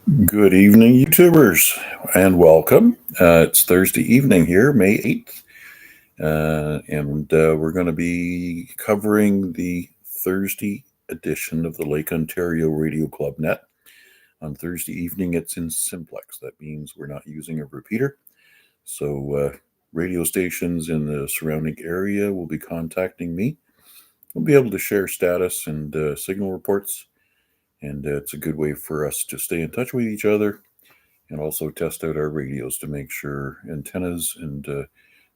Good evening, YouTubers, and welcome. It's Thursday evening here, May 8th, and we're going to be covering the Thursday edition of the Lake Ontario Radio Club Net. On Thursday evening, it's in simplex. That means we're not using a repeater. So radio stations in the surrounding area will be contacting me. We'll be able to share status and signal reports, and it's a good way for us to stay in touch with each other and also test out our radios to make sure antennas and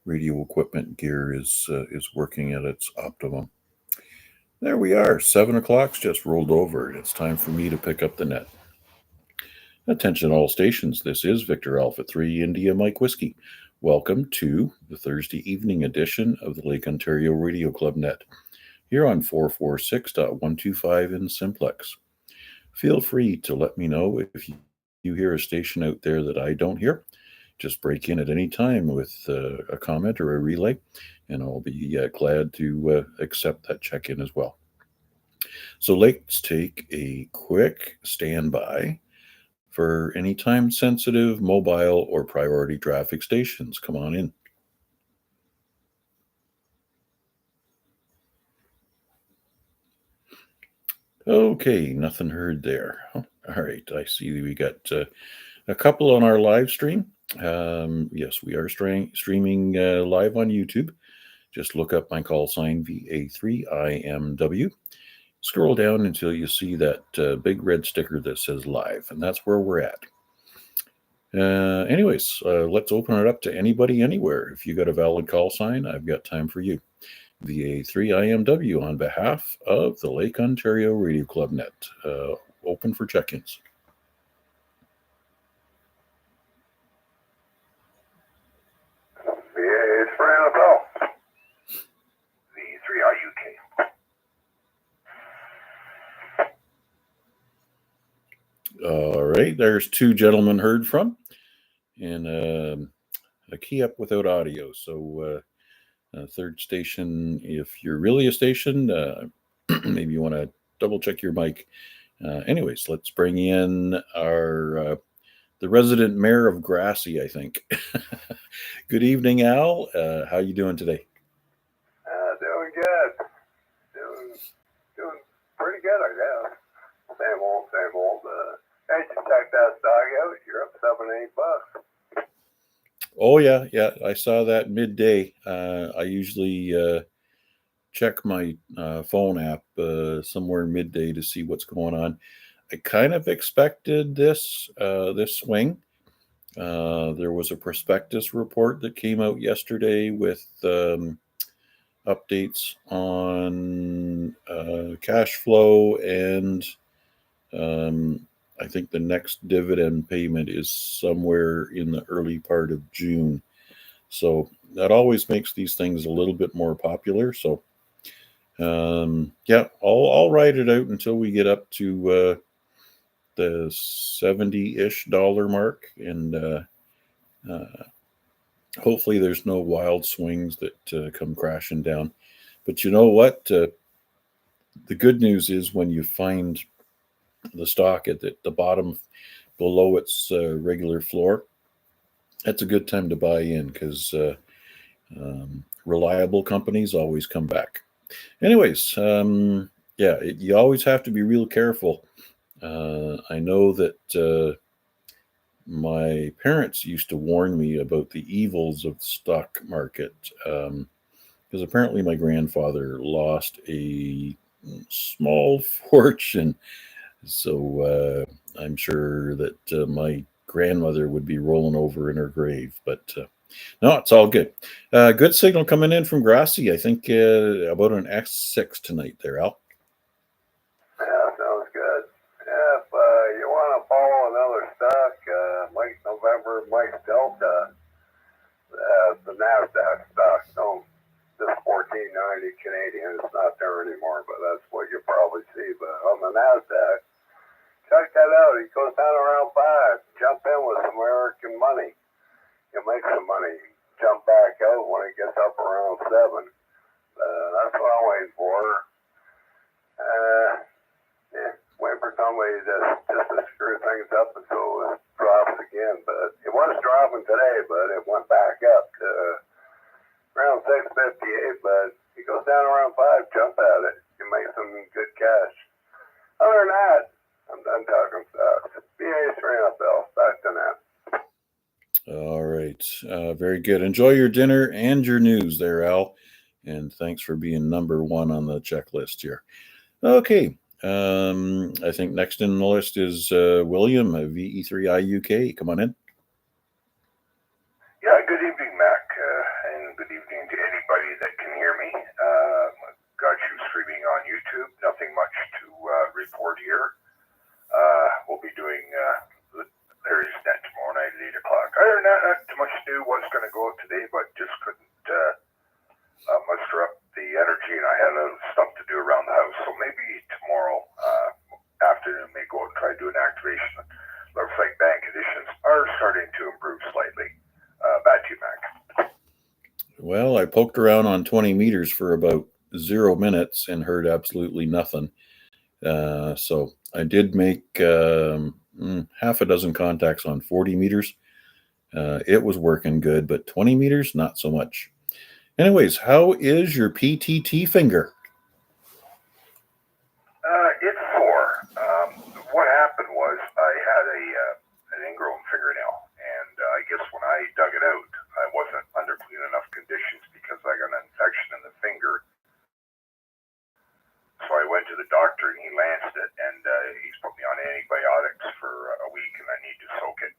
radio equipment gear is working at its optimum. There we are. 7 o'clock's just rolled over. It's time for me to pick up the net. Attention all stations. This is Victor Alpha 3 India Mike Whiskey. Welcome to the Thursday evening edition of the Lake Ontario Radio Club Net here on 446.125 in simplex. Feel free to let me know if you hear a station out there that I don't hear. Just break in at any time with a comment or a relay, and I'll be glad to accept that check-in as well. So let's take a quick standby for any time-sensitive mobile or priority traffic stations. Come on in. Okay, nothing heard there. All right, I see we got a couple on our live stream. Yes, we are streaming live on YouTube. Just look up my call sign, VA3IMW. Scroll down until you see that big red sticker that says live, and that's where we're at. Anyways, let's open it up to anybody, anywhere. If you got a valid call sign, I've got time for you. VA3IMW on behalf of the Lake Ontario Radio Club Net. Open for check-ins. It's for NFL. V3RUK. All right, there's two gentlemen heard from, and a key up without audio. So third station, if you're really a station, maybe you want to double check your mic. Anyways, let's bring in our the resident mayor of Grassy, I think. Good evening, Al. How you doing today? Doing good. Doing pretty good, I guess. Same old. Hey, you check that stock out. You're up $7-8. Oh yeah. I saw that midday. I usually check my phone app somewhere midday to see what's going on. I kind of expected this swing. There was a prospectus report that came out yesterday with updates on cash flow, and I think the next dividend payment is somewhere in the early part of June. So that always makes these things a little bit more popular. So yeah, I'll ride it out until we get up to the $70-ish mark, and hopefully there's no wild swings that come crashing down. But you know what? The good news is when you find the stock at the bottom below its regular floor, that's a good time to buy in, because reliable companies always come back. Anyways, yeah, you always have to be real careful. I know that my parents used to warn me about the evils of the stock market, because apparently my grandfather lost a small fortune. So I'm sure that my grandmother would be rolling over in her grave. But no, it's all good. Good signal coming in from Grassy. I think about an X6 tonight there, Al. Yeah, sounds good. Yeah, if you want to follow another stock, Mike November, Mike Delta, the NASDAQ stock, no, this 1490 Canadian, it's not there anymore, but that's what you probably see. But on the NASDAQ, check that out. He goes down around 5. Jump in with some American money. You'll make some money. Jump back out when it gets up around 7. That's what I'm waiting for. Yeah, waiting for one way just to screw things up until it drops again. But it was dropping today, but it went back up to around 658. But it goes down around 5. Jump at it. You make some good cash. Other than that, I'm done talking stocks. VA3IMW, back to that. All right. Very good. Enjoy your dinner and your news there, Al. And thanks for being number one on the checklist here. Okay. I think next in the list is William, VE3IUK. Come on in. Yeah, good evening, Mac, and good evening to anybody that can hear me. Got you streaming on YouTube. Nothing much to report here. We'll be doing Larry's Net tomorrow night at 8 o'clock. Other than that, not too much new. Was going to go out today, but just couldn't muster up the energy, and I had stuff to do around the house. So maybe tomorrow afternoon, may go out and try to do an activation. Looks like bank conditions are starting to improve slightly. Back to you, Mac. Well, I poked around on 20 meters for about 0 minutes and heard absolutely nothing. So I did make half a dozen contacts on 40 meters. It was working good, but 20 meters, not so much. Anyways, how is your PTT finger? It's sore. What happened was I had an ingrown fingernail, and I guess when I dug it out, I wasn't under clean enough conditions because I got an infection in the finger. So I went to the doctor and he lanced it, and he's put me on antibiotics for a week, and I need to soak it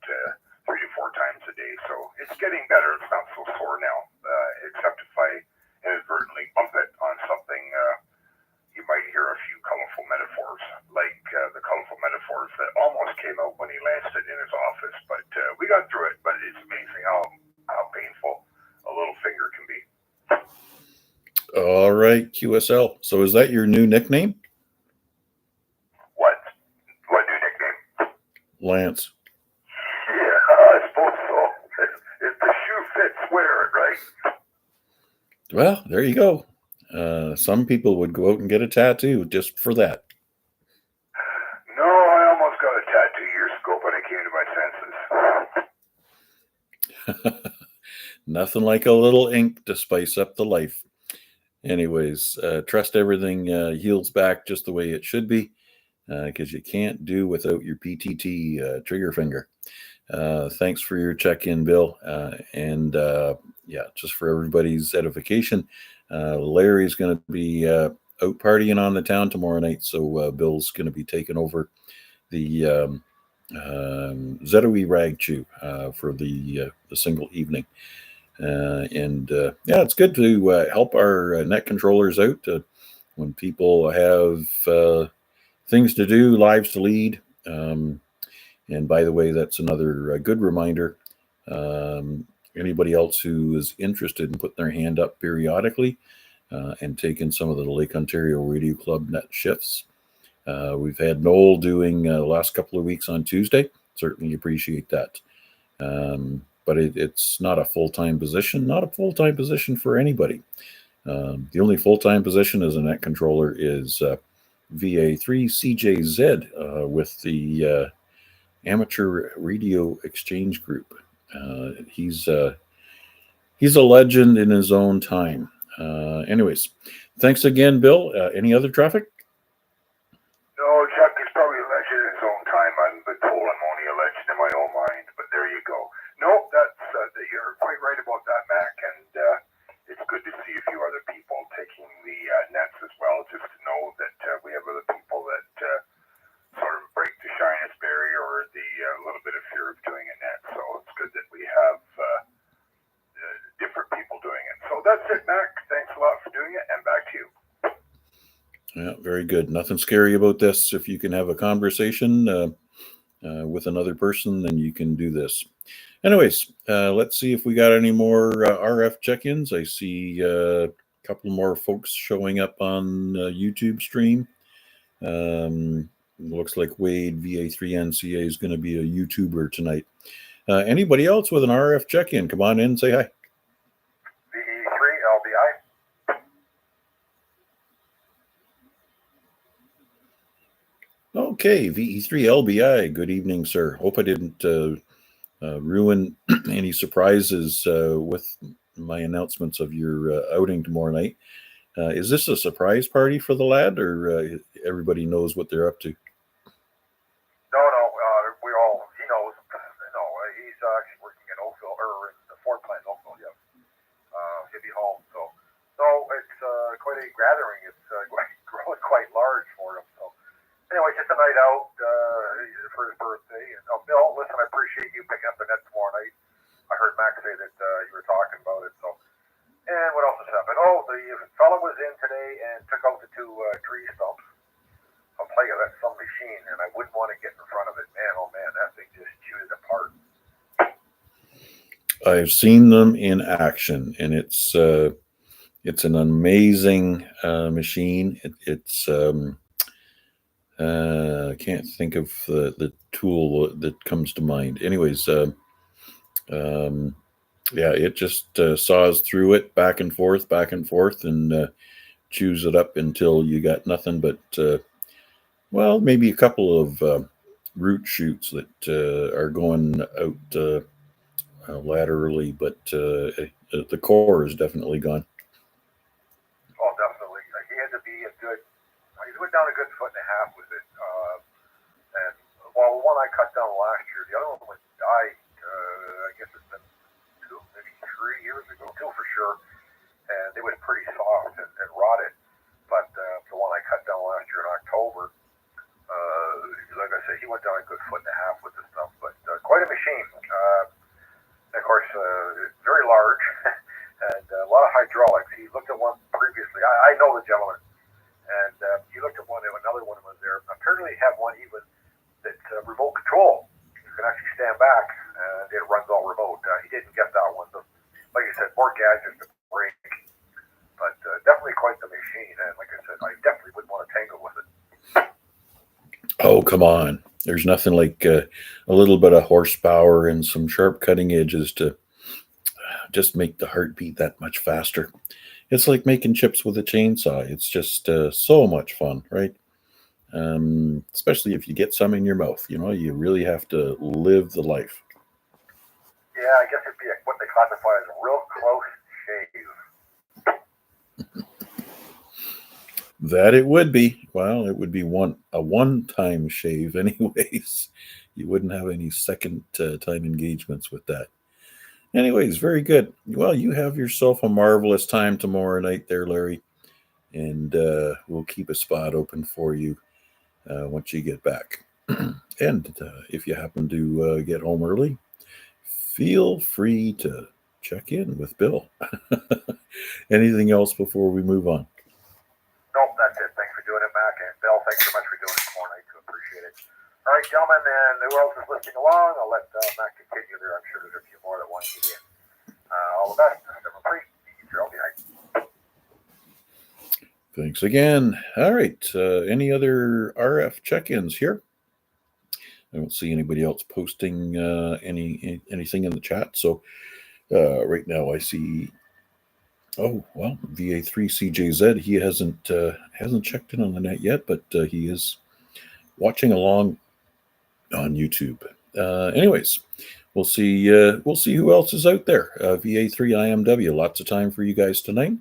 3 to 4 times a day. So it's getting better. It's not so sore now, except if I inadvertently bump it on something. You might hear a few colorful metaphors, like the colorful metaphors that almost came out when he lanced it in his office. But we got through it. But it's amazing how painful a little finger can be. All right, QSL. So is that your new nickname? What? What new nickname? Lance. Yeah, I suppose so. If the shoe fits, wear it, right? Well, there you go. Some people would go out and get a tattoo just for that. No, I almost got a tattoo years ago, but I came to my senses. Nothing like a little ink to spice up the life. Anyways, trust everything heals back just the way it should be, because you can't do without your PTT trigger finger. Thanks for your check-in, Bill. And yeah, just for everybody's edification, Larry's going to be out partying on the town tomorrow night. So Bill's going to be taking over the Zetoe Rag Chew for the single evening. And yeah, it's good to help our net controllers out when people have things to do, lives to lead. And by the way, that's another good reminder. Anybody else who is interested in putting their hand up periodically and taking some of the Lake Ontario Radio Club net shifts. We've had Noel doing the last couple of weeks on Tuesday. Certainly appreciate that. But it's not a full-time position, not a full-time position for anybody. The only full-time position as a net controller is VA3CJZ with the Amateur Radio Exchange Group. He's a legend in his own time. Anyways, thanks again, Bill. Any other traffic? No, Chuck is probably a legend in his own time. I'm been told I'm only a legend in my own mind, but there you go. No, that's you're quite right about that, Mac, and it's good to see a few other people taking the nets as well, just to know that we have other people that sort of break the shyness barrier or the little bit of fear of doing a net. So it's good that we have different people doing it. So that's it, Mac. Thanks a lot for doing it, and back to you. Yeah, very good. Nothing scary about this. If you can have a conversation with another person, then you can do this. Anyways, let's see if we got any more RF check-ins. I see a couple more folks showing up on YouTube stream. Looks like Wade, VA3NCA, is going to be a YouTuber tonight. Anybody else with an RF check-in? Come on in and say hi. VE3LBI. Okay, VE3LBI. Good evening, sir. Hope I didn't ruin any surprises with my announcements of your outing tomorrow night. Is this a surprise party for the lad, or everybody knows what they're up to? No, he knows. No, he's actually working in Oakville, or in the Ford plant in Oakville, yeah. He'll be home, so it's quite a gathering. It's growing quite large for him, so. Anyway, just a night out for his birthday. And Bill, listen, I appreciate you picking up the net tomorrow night. I heard Max say that you were talking about it. So, and what else has happened? Oh, the fella was in today and took out the two tree stumps. I'll tell you, that's some machine, and I wouldn't want to get in front of it. Man, oh man, that thing just chewed it apart. I've seen them in action, and it's an amazing machine. I can't think of the tool that comes to mind. Anyways, yeah, it just saws through it back and forth, and chews it up until you got nothing but, well, maybe a couple of root shoots that are going out laterally, but the core is definitely gone. Oh, definitely. He had to be he went down a good foot and a half with it. And well, the one I cut down last year, the other one died, I guess it's been 2, maybe 3 years ago, 2 for sure. And it was pretty soft and rotted. But the one I cut down last year in October, like I said, he went down a good foot and a half with this stuff. But quite a machine. And of course, very large and a lot of hydraulics. He looked at one previously. I know the gentleman. And he looked at one, and another one was there. Apparently, he had one even that's remote control. You can actually stand back, and it runs all remote. He didn't get that one. So, like I said, more gadgets to break. But definitely quite the machine. And like I said, I definitely wouldn't want to tangle with it. Oh, come on. There's nothing like a little bit of horsepower and some sharp cutting edges to just make the heartbeat that much faster. It's like making chips with a chainsaw. It's just so much fun, right? Especially if you get some in your mouth. You really have to live the life. Yeah, I guess it'd be what they classify as a real close shave. That it would be. Well, it would be a one-time shave anyways. You wouldn't have any second time engagements with that. Anyways, very good. Well, you have yourself a marvelous time tomorrow night there, Larry. And we'll keep a spot open for you once you get back. And if you happen to get home early, feel free to check in with Bill. Anything else before we move on? Nope, that's it. Thanks for doing it, Mac. And Bill, thanks so much for doing it tomorrow night, too. Appreciate it. All right, gentlemen, and who else is listening along? I'll let Mac continue there. I'm sure there's a few more that want to get in. All the best. Number 3, VE3LBI. Thanks again. All right. Any other RF check-ins here? I don't see anybody else posting anything in the chat. So right now I see. Oh well, VA3CJZ. He hasn't checked in on the net yet, but he is watching along on YouTube. Anyways, we'll see who else is out there. VA3IMW. Lots of time for you guys tonight.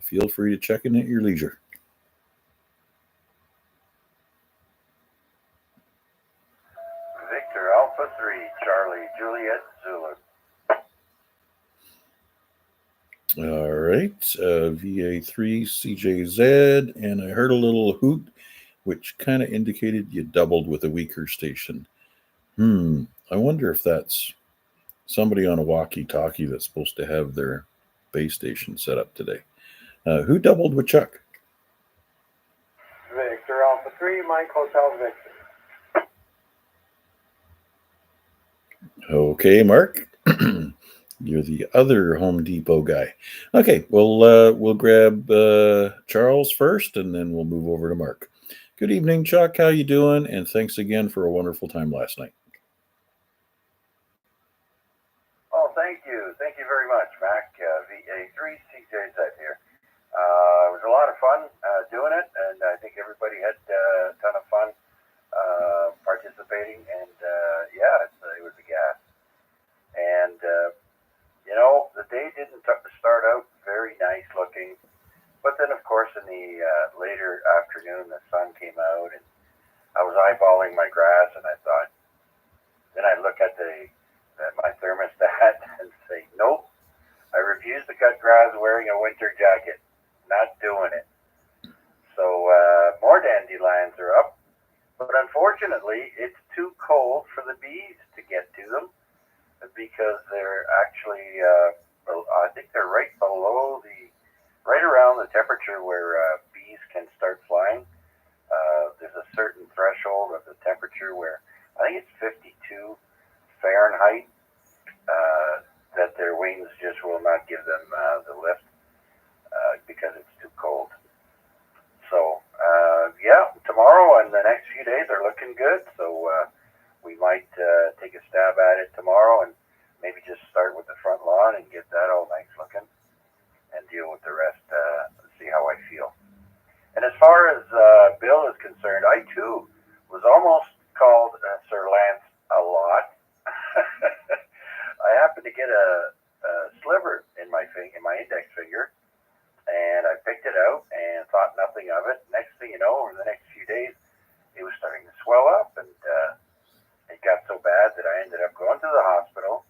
Feel free to check in at your leisure. Victor Alpha 3, Charlie Juliet Zulu. All right, VA3CJZ, and I heard a little hoot, which kind of indicated you doubled with a weaker station. I wonder if that's somebody on a walkie-talkie that's supposed to have their base station set up today. Who doubled with Chuck? Victor Alpha 3, Mike Hotel Victor. Okay, Mark. You're the other Home Depot guy. Okay, we'll grab Charles first, and then we'll move over to Mark. Good evening, Chuck. How you doing? And thanks again for a wonderful time last night. Oh, thank you. Thank you very much, Mac. VA3CJZ here. It was a lot of fun doing it, and I think everybody had a ton of fun the later afternoon, the sun came out, and I was eyeballing my grass, and I thought, then I look at my thermostat and say, nope, I refuse to cut grass wearing a winter jacket. Not doing it. So more dandelions are up, but unfortunately, it's too cold for the bees to get to them because they're actually, I think they're right around the temperature where bees can start flying. There's a certain threshold of the temperature where I think it's 52 Fahrenheit that their wings just will not give them the lift because it's too cold. So yeah, tomorrow and the next few days are looking good. So we might take a stab at it tomorrow and maybe just start with the front lawn and get that all nice looking and deal with the rest. See how I feel. And as far as Bill is concerned, I too was almost called Sir Lance a lot. I happened to get a sliver in my index finger, and I picked it out and thought nothing of it. Next thing you know, over the next few days, it was starting to swell up, and it got so bad that I ended up going to the hospital.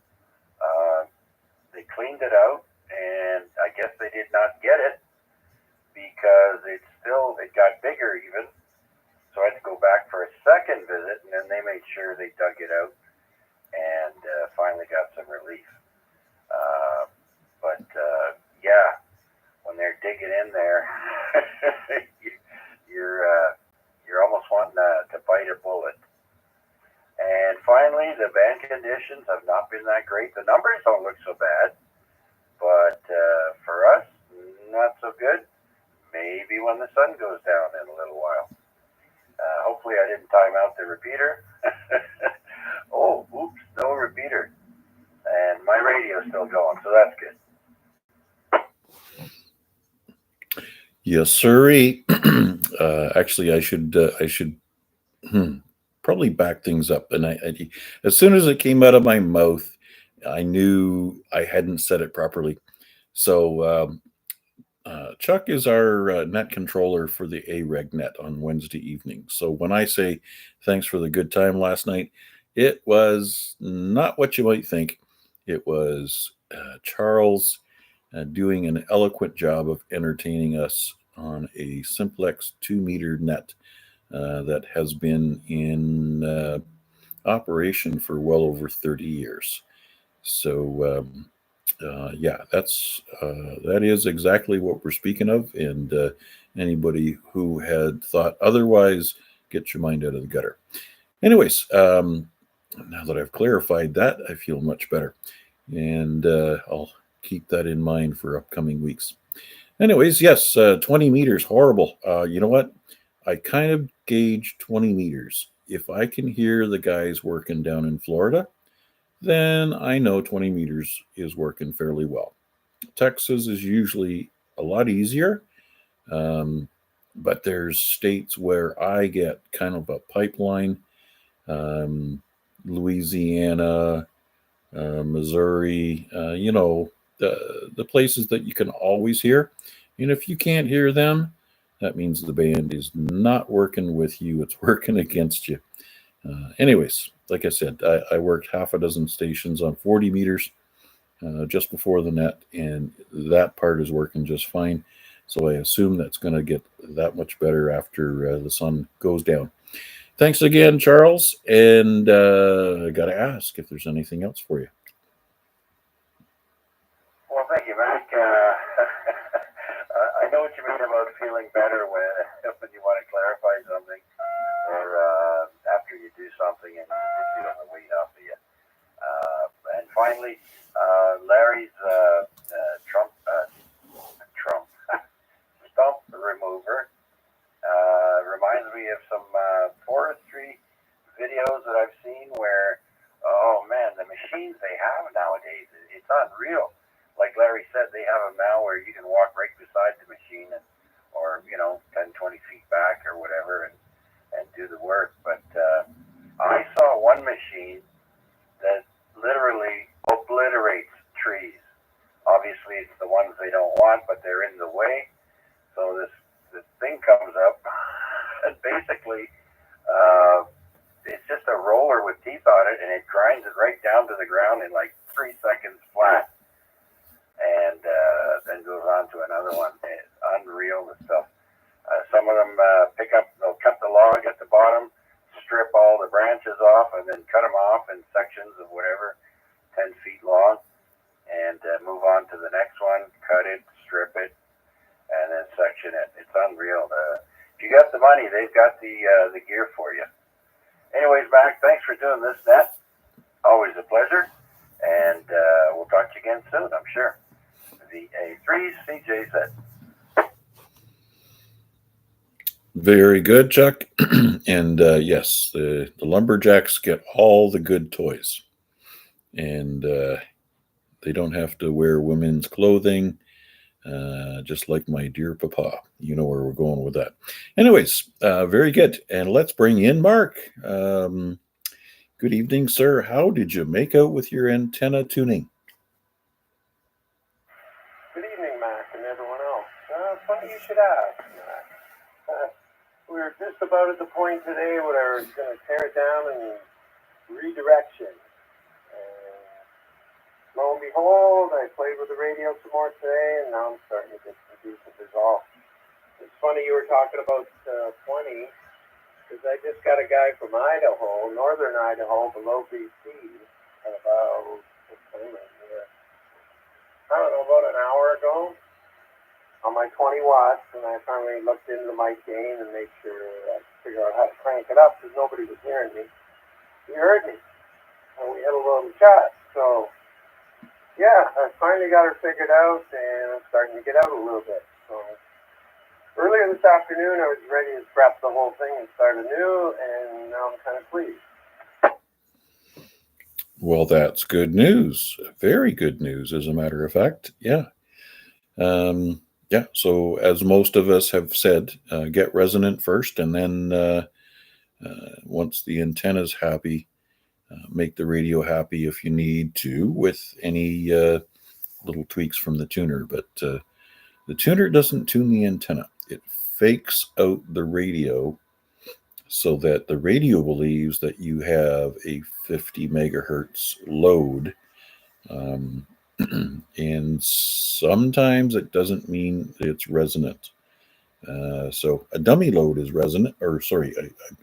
They cleaned it out, and I guess they did not get it because it got bigger even. So I had to go back for a second visit, and then they made sure they dug it out and finally got some relief. But yeah, when they're digging in there, you're almost wanting to bite a bullet. And finally, the band conditions have not been that great. The numbers don't look so bad, but for us, not so good. Maybe when the sun goes down in a little while. Hopefully I didn't time out the repeater. Oh, oops, no repeater. And my radio's still going, so that's good. Yes, sirree. Actually, I should probably back things up. And I, as soon as it came out of my mouth, I knew I hadn't said it properly. So Chuck is our net controller for the AREG net on Wednesday evening. So when I say thanks for the good time last night, it was not what you might think. It was Charles doing an eloquent job of entertaining us on a simplex 2-meter net that has been in operation for well over 30 years. So yeah, that is exactly what we're speaking of. And anybody who had thought otherwise, get your mind out of the gutter. Anyways, now that I've clarified that, I feel much better, and I'll keep that in mind for upcoming weeks. Anyways, yes, 20 meters, horrible. You know what? I kind of gauge 20 meters. If I can hear the guys working down in Florida, then I know 20 meters is working fairly well. Texas is usually a lot easier, but there's states where I get kind of a pipeline. Louisiana, Missouri, the places that you can always hear. And if you can't hear them, that means the band is not working with you, it's working against you. Anyways, like I said, I worked half a dozen stations on 40 meters just before the net, and that part is working just fine. So I assume that's going to get that much better after the sun goes down. Thanks again, Charles. And I got to ask if there's anything else for you. Well, thank you, Mike. I know what you mean about feeling better when you want to clarify something or after you do something and you feel the weight off of you. And finally, Larry's stump remover reminds me of some forestry videos that I've seen where, oh man, the machines they have nowadays, it's unreal. Like Larry said, they have them now where you can walk right beside the machine or 10, 20 feet back or whatever and do the work. But I saw one machine that literally obliterates trees. Obviously, it's the ones they don't want, but they're in the way. So this with teeth on it, and it grinds it right down to the ground in like 3 seconds flat, and then goes on to another one. It's unreal, the stuff. Some of them they'll cut the log at the bottom, strip all the branches off, and then cut them off in sections of whatever, 10 feet long, and move on to the next one, cut it, strip it, and then section it. It's unreal. If you got the money, they've got the gear for you. Anyways, Mac, thanks for doing this, Net. Always a pleasure, and we'll talk to you again soon, I'm sure. VA3 CJ said. Very good, Chuck. And yes, the lumberjacks get all the good toys, and they don't have to wear women's clothing, just like my dear papa. You know where we're going with that. Anyways, very good. And let's bring in Mark. Good evening, sir. How did you make out with your antenna tuning? Good evening, Mac, and everyone else. Funny you should ask, Mac. We were just about at the point today where I was going to tear it down and redirection. And lo and behold, I played with the radio some more today, and now I'm starting to get some decent results. It's funny you were talking about 20, because I just got a guy from Idaho, northern Idaho, below BC, at about, I don't know, about an hour ago, on my 20 watts, and I finally looked into my gain and made sure I could figure out how to crank it up, because nobody was hearing me. He heard me, and we had a little chat. So, yeah, I finally got her figured out, and I'm starting to get out a little bit. So, earlier this afternoon, I was ready to scrap the whole thing and start anew, and now I'm kind of pleased. Well, that's good news. Very good news, as a matter of fact. Yeah. Yeah. So, as most of us have said, get resonant first, and then once the antenna's happy, make the radio happy if you need to, with any little tweaks from the tuner. But the tuner doesn't tune the antenna. It fakes out the radio so that the radio believes that you have a 50 megahertz load. And sometimes it doesn't mean it's resonant. So a dummy load is resonant, or sorry,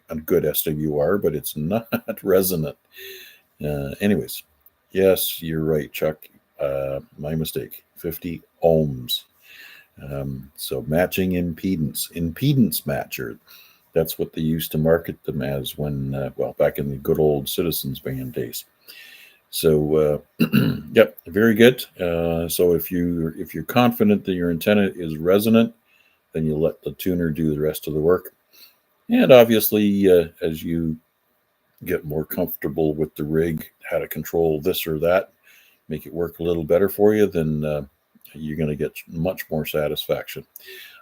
a good SWR, but it's not resonant. Anyways, yes, you're right, Chuck. My mistake. 50 ohms. So matching impedance matcher. That's what they used to market them as when, well, back in the good old Citizens Band days. So, yep, very good. So if you're confident that your antenna is resonant, then you let the tuner do the rest of the work. And obviously, as you get more comfortable with the rig, how to control this or that, make it work a little better for you, then you're going to get much more satisfaction.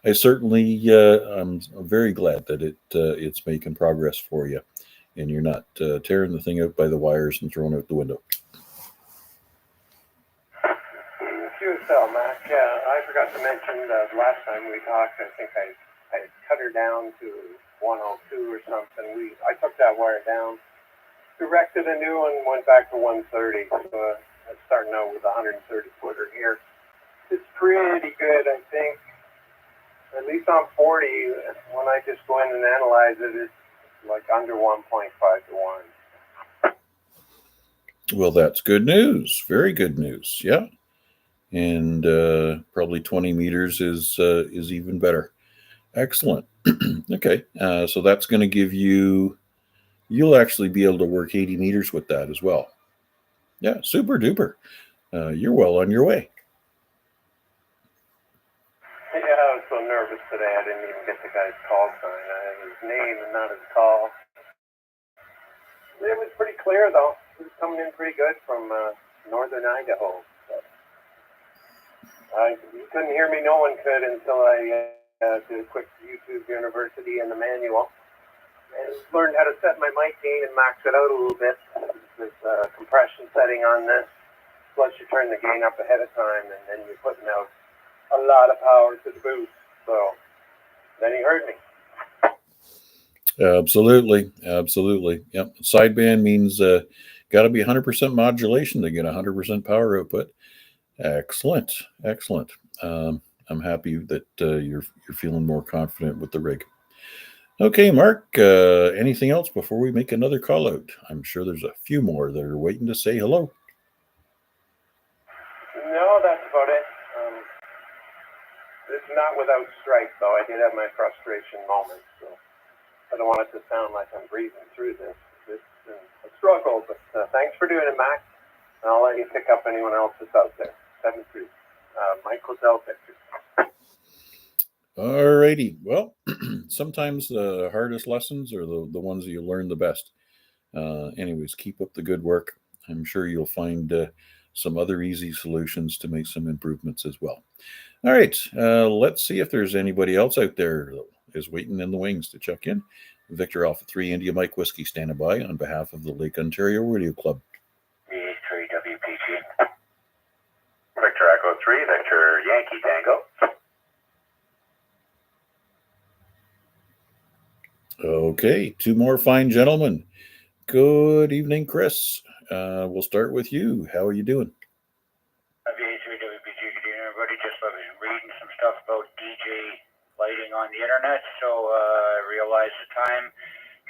I certainly, I'm very glad that it's making progress for you, and you're not tearing the thing out by the wires and throwing it out the window. QSL, Mac. I forgot to mention that last time we talked, I think I cut her down to 102 or something. I took that wire down, directed a new one, went back to 130. So I'm starting out with a 130 footer here. It's pretty good, I think. At least on 40, when I just go in and analyze it, it's like under 1.5 to 1. Well, that's good news. Very good news. Yeah. And probably 20 meters is even better. Excellent. Okay. So that's going to give you'll actually be able to work 80 meters with that as well. Yeah. Super duper. You're well on your way. Yeah, I was so nervous today, I didn't even get the guy's call sign. I had his name and not his call. It was pretty clear, though. He was coming in pretty good from northern Idaho. So. You couldn't hear me. No one could until I did a quick YouTube University and the manual. And learned how to set my mic gain and max it out a little bit. There's a compression setting on this. Plus, you turn the gain up ahead of time, and then you're putting out a lot of power to the boost. So then he heard me. Absolutely. Absolutely. Yep. Sideband means got to be 100% modulation to get 100% power output. Excellent. Excellent. I'm happy that you're feeling more confident with the rig. Okay, Mark, anything else before we make another call out? I'm sure there's a few more that are waiting to say hello. No, that's about it. It's not without strife, though. I did have my frustration moments, so I don't want it to sound like I'm breathing through this. It's been a struggle, but thanks for doing it, Mac. And I'll let you pick up anyone else that's out there. 7-3. Mike Hotel Victor. Alrighty. Well, sometimes the hardest lessons are the ones that you learn the best. Anyways, keep up the good work. I'm sure you'll find some other easy solutions to make some improvements as well. All right. Let's see if there's anybody else out there that is waiting in the wings to check in. Victor Alpha 3 India Mike Whiskey standing by on behalf of the Lake Ontario Radio Club. VA3WPG. Victor Echo 3, Victor Yankee Tango. Okay, two more fine gentlemen. Good evening, Chris. We'll start with you. How are you doing? VA3WPG, good evening, everybody. Just was reading some stuff about DJ lighting on the internet, so I realized the time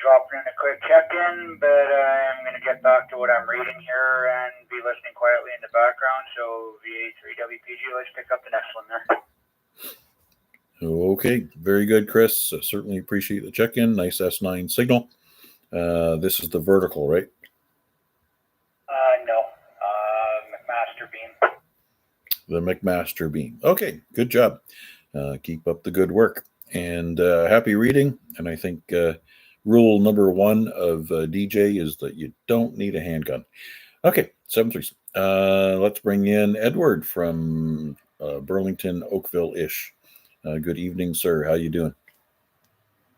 dropping in a quick check-in, but I'm going to get back to what I'm reading here and be listening quietly in the background. So VA3WPG, let's pick up the next one there. Okay, very good, Chris. Certainly appreciate the check-in. Nice S9 signal. This is the vertical, right? No, McMaster beam. The McMaster beam. Okay, good job. Keep up the good work. And happy reading. And I think rule number 1 of DJ is that you don't need a handgun. Okay, 7-3. Let's bring in Edward from Burlington, Oakville-ish. Good evening, sir. How you doing?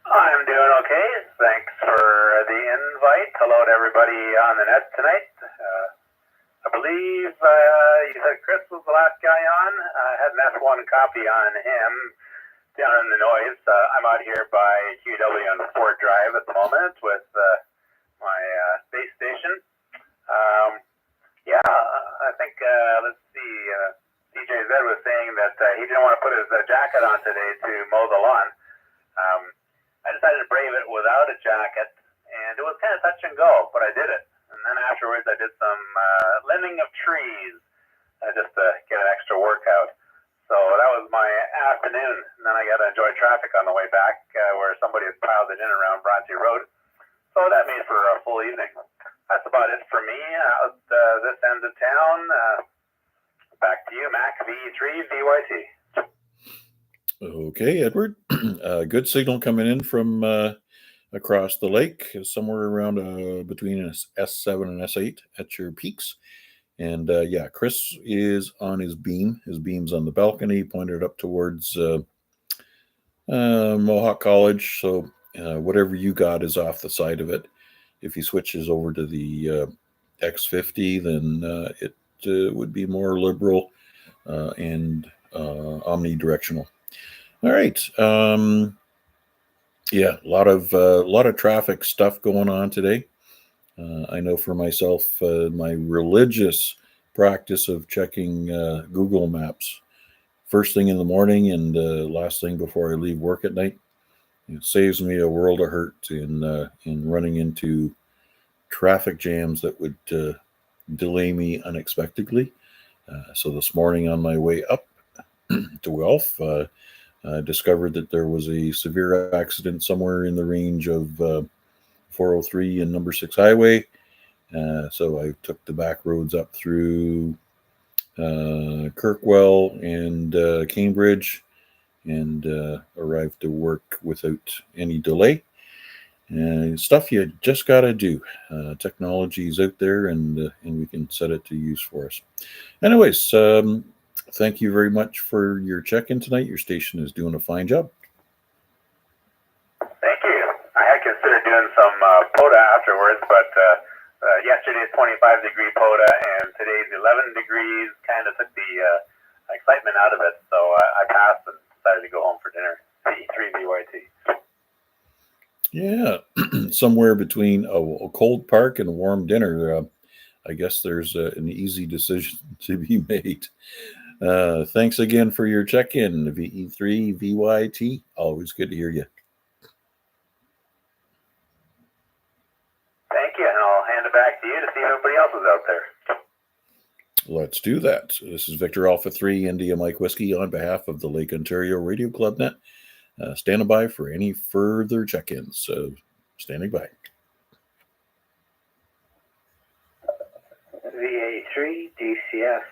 I'm doing okay. Thanks for the invite. Hello to everybody on the net tonight. I believe you said Chris was the last guy on. I had an F1 copy on him down in the noise. I'm out here by QW on Fort Drive at the moment with my base station. I think, let's see, DJ Zed was saying that he didn't want to put his jacket on today to mow the lawn. I decided to brave it without a jacket, and it was kind of touch and go, but I did it. And then afterwards I did some limbing of trees just to get an extra workout. So that was my afternoon, and then I got to enjoy traffic on the way back where somebody had piled it in around Bronte Road. So that made for a full evening. That's about it for me out this end of town. Back to you, Mac, V3VYT. Okay, Edward. Good signal coming in from across the lake, somewhere around between S7 and S8 at your peaks. And Chris is on his beam. His beam's on the balcony, pointed up towards Mohawk College. So whatever you got is off the side of it. If he switches over to the X50, then it would be more liberal and omnidirectional. All right. A lot of traffic stuff going on today. I know for myself, my religious practice of checking Google Maps first thing in the morning and last thing before I leave work at night, it saves me a world of hurt in running into traffic jams that would delay me unexpectedly. So this morning on my way up to Guelph, discovered that there was a severe accident somewhere in the range of 403 and number 6 highway. So I took the back roads up through Kirkwell and Cambridge and arrived to work without any delay. Stuff you just got to do. Technology is out there and we can set it to use for us. Anyways, thank you very much for your check-in tonight. Your station is doing a fine job. Thank you. I had considered doing some POTA afterwards, but yesterday's 25-degree POTA and today's 11 degrees kind of took the excitement out of it. So I passed and decided to go home for dinner. V3VYT. Yeah, somewhere between a cold park and a warm dinner. I guess there's an easy decision to be made. Thanks again for your check-in, VE3VYT. Always good to hear you. Thank you, and I'll hand it back to you to see if anybody else is out there. Let's do that. This is Victor Alpha 3 India Mike Whiskey on behalf of the Lake Ontario Radio Club Net. Standing by for any further check-ins. So standing by. VA3 DCS.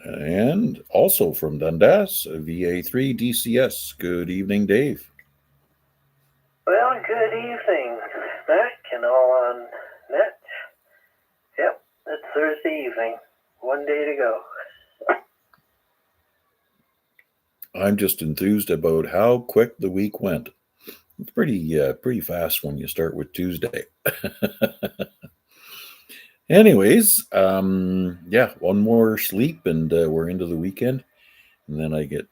And also from Dundas, VA3 DCS. Good evening, Dave. Well, good evening, Mac, and all on net. Yep, it's Thursday evening. One day to go. I'm just enthused about how quick the week went. It's pretty fast when you start with Tuesday. Anyways, one more sleep and we're into the weekend, and then I get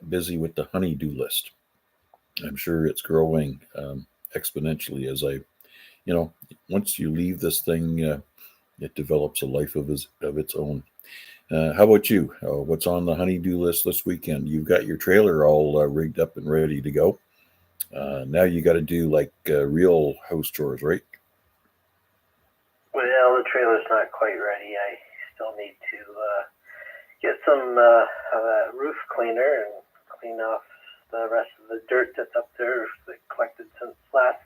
busy with the honey-do list. I'm sure it's growing exponentially as once you leave this thing, it develops a life of its own. How about you? What's on the honey-do list this weekend? You've got your trailer all rigged up and ready to go. Now you got to do like real house chores, right? Well, the trailer's not quite ready. I still need to get some roof cleaner and clean off the rest of the dirt that's up there that collected since last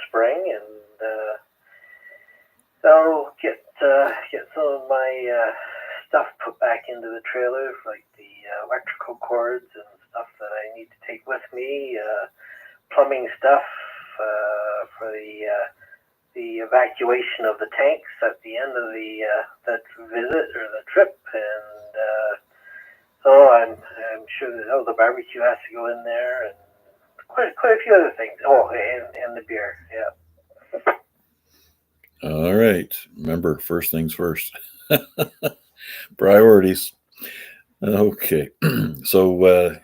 spring, and I'll get some of my stuff put back into the trailer, like the electrical cords and stuff that I need to take with me, plumbing stuff for the evacuation of the tanks at the end of that visit or the trip, and so I'm sure that the barbecue has to go in there, and quite a few other things. Oh, and the beer, yeah. All right. Remember, first things first. Priorities. Okay. So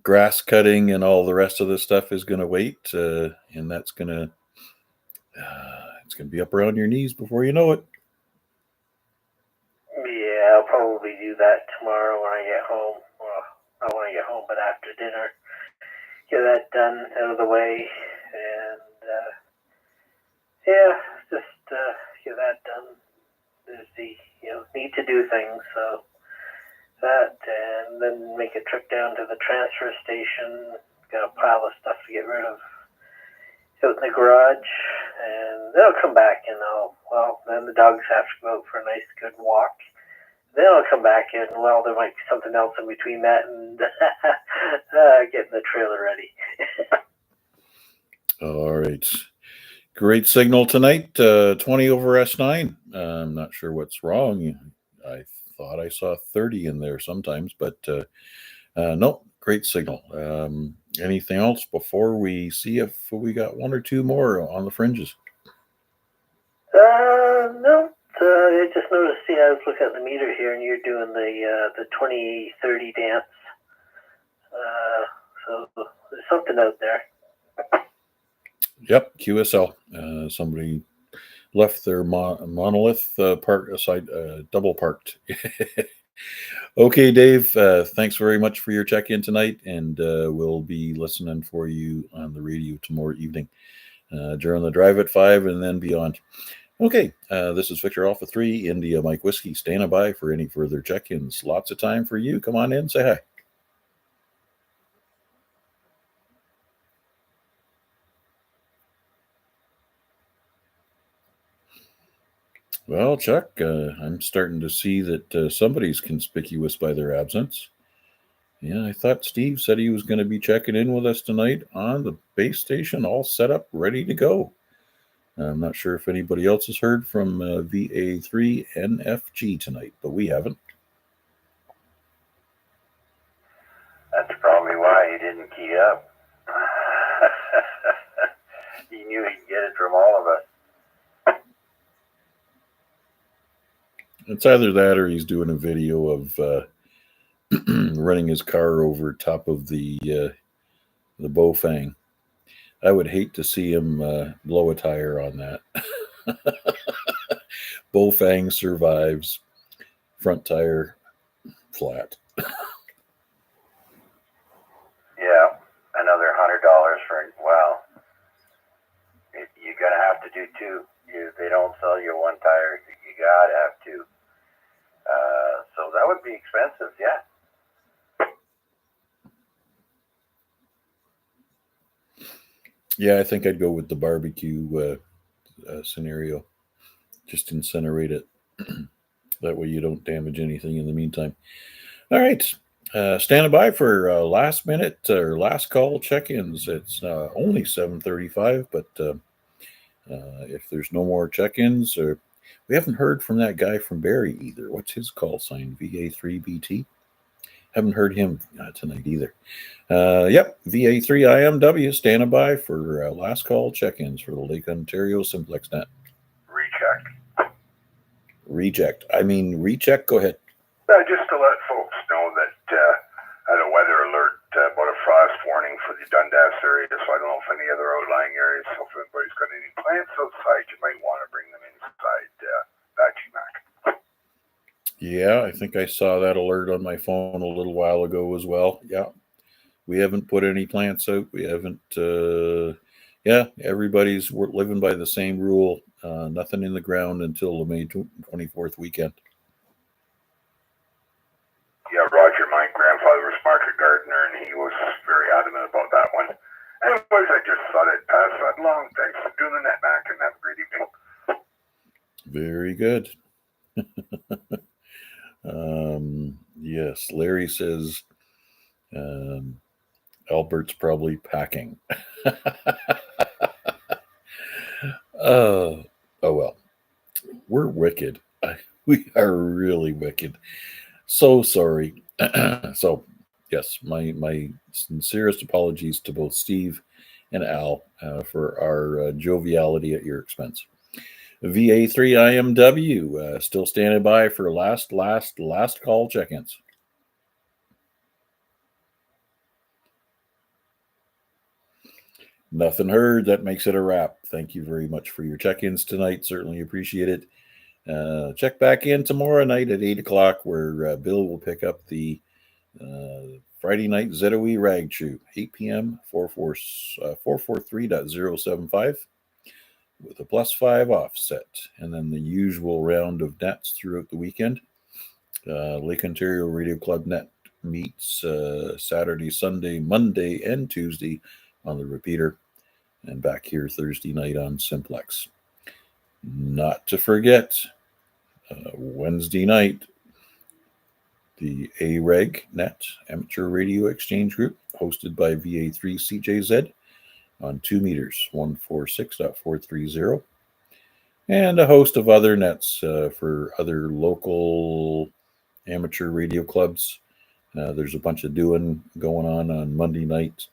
grass cutting and all the rest of the stuff is going to wait, and that's going to it's going to be up around your knees before you know it. Yeah, I'll probably do that tomorrow when I get home. Well, not when I get home, but after dinner. Get that done out of the way, and just get that done. There's the need to do things, so that, and then make a trip down to the transfer station. Got a pile of stuff to get rid of out in the garage, and then I'll come back and then the dogs have to go out for a nice good walk. Then I'll come back and there might be something else in between that and getting the trailer ready. All right. Great signal tonight, 20 over S9. I'm not sure what's wrong. I thought I saw 30 in there sometimes, but no, great signal. Anything else before we see if we got one or two more on the fringes? No. I just noticed, I was looking at the meter here, and you're doing the 2030 dance. So there's something out there. Yep, QSL. Somebody left their monolith double parked. Okay, Dave, thanks very much for your check-in tonight, and we'll be listening for you on the radio tomorrow evening during the drive at 5 and then beyond. Okay, this is Victor Alpha 3, India Mike Whiskey, standing by for any further check-ins. Lots of time for you. Come on in, say hi. Well, Chuck, I'm starting to see that somebody's conspicuous by their absence. Yeah, I thought Steve said he was going to be checking in with us tonight on the base station, all set up, ready to go. I'm not sure if anybody else has heard from VA3NFG tonight, but we haven't. That's probably why he didn't key up. He knew he'd get it from all of us. It's either that or he's doing a video of running his car over top of the Bofang. I would hate to see him blow a tire on that. Bofang survives. Front tire flat. Yeah, another $100 for, well, you're going to have to do two. They don't sell you one tire. You got to have two. So that would be expensive, yeah. Yeah, I think I'd go with the barbecue scenario. Just incinerate it. That way you don't damage anything in the meantime. All right. Standing by for last minute or last call check-ins. It's only 7:35, but if there's no more check-ins, or we haven't heard from that guy from Barrie either. What's his call sign? VA3BT? Haven't heard him tonight either. Yep, VA3IMW standing by for last call check-ins for the Lake Ontario Simplex Net. Recheck. Go ahead. Just to let folks know that I had a weather alert about a frost warning for the Dundas area, so I don't know if any other outlying areas, so if anybody's got any plants outside, you might want to bring them inside. Back to you, Mac. Yeah, I think I saw that alert on my phone a little while ago as well. Yeah, we haven't put any plants out. We haven't. Everybody's living by the same rule. Nothing in the ground until the May 24th weekend. Yeah, Roger, my grandfather was market gardener, and he was very adamant about that one. Anyways, I just thought I'd pass that along. Thanks for doing the net, Mac, and have a great evening. Very good. Yes, Larry says Albert's probably packing. Oh well, we're wicked. We are really wicked. So sorry. So yes, my sincerest apologies to both Steve and Al for our joviality at your expense. VA3IMW still standing by for last call check-ins. Nothing heard. That makes it a wrap. Thank you very much for your check-ins tonight. Certainly appreciate it. Check back in tomorrow night at 8 o'clock, where Bill will pick up the Friday night ZOE Rag Chew, 8 p.m. 443.075 with a +5 offset, and then the usual round of nets throughout the weekend. Lake Ontario Radio Club net meets Saturday, Sunday, Monday, and Tuesday on the repeater, and back here Thursday night on Simplex. Not to forget, Wednesday night, the AREG Net Amateur Radio Exchange Group, hosted by VA3CJZ on 2 meters, 146.430, and a host of other nets for other local amateur radio clubs. There's a bunch of doing going on Monday night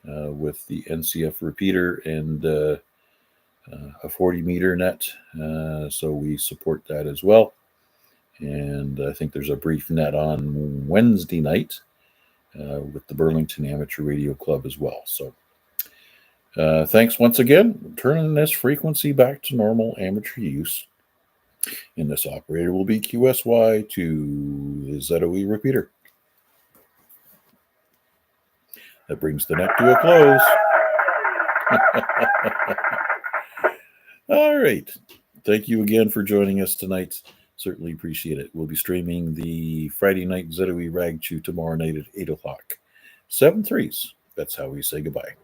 with the NCF repeater and a 40-meter net, so we support that as well. And I think there's a brief net on Wednesday night with the Burlington Amateur Radio Club as well. So thanks once again. Turning this frequency back to normal amateur use. And this operator will be QSY to the ZOE repeater. That brings the net to a close. All right. Thank you again for joining us tonight. Certainly appreciate it. We'll be streaming the Friday night ZOE Rag Chew tomorrow night at 8 o'clock. 7 3s. That's how we say goodbye.